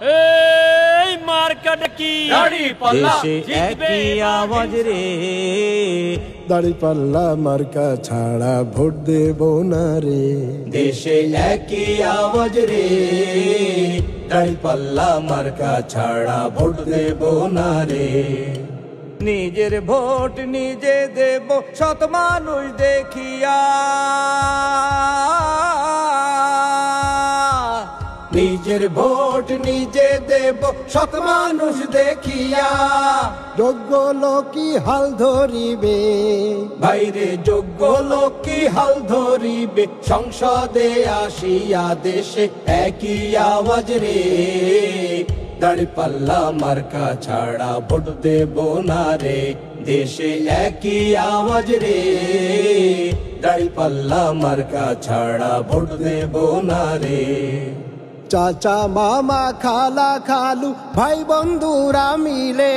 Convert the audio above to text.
এই মার্কাটা কি দেশে একই আওয়াজ রে, দাঁড়িপাল্লা মার্কা ছাড়া ভোট দেব না রে। দেশে একই আওয়াজ রে, দাঁড়িপাল্লা মার্কা ছাড়া ভোট দেব না রে। নিজের ভোট নিজে দেব শত মানুষ দেখিয়া, নিজের ভোট নিজে দেব শত মানুষ দেখিয়া। যোগ্য লোকই হাল ধরিবে বাইরে, যোগ্য লোকই হাল ধরিবে সংসদে আসিয়া। দেশে একই আওয়াজ রে, দাঁড়িপাল্লা মার্কা ছাড়া ভোট দেব না রে। দেশে একই আওয়াজ রে, দাঁড়িপাল্লা মার্কা ছাড়া ভোট দেব না রে। চাচা মামা খালা খালু ভাই বন্ধুরা মিলে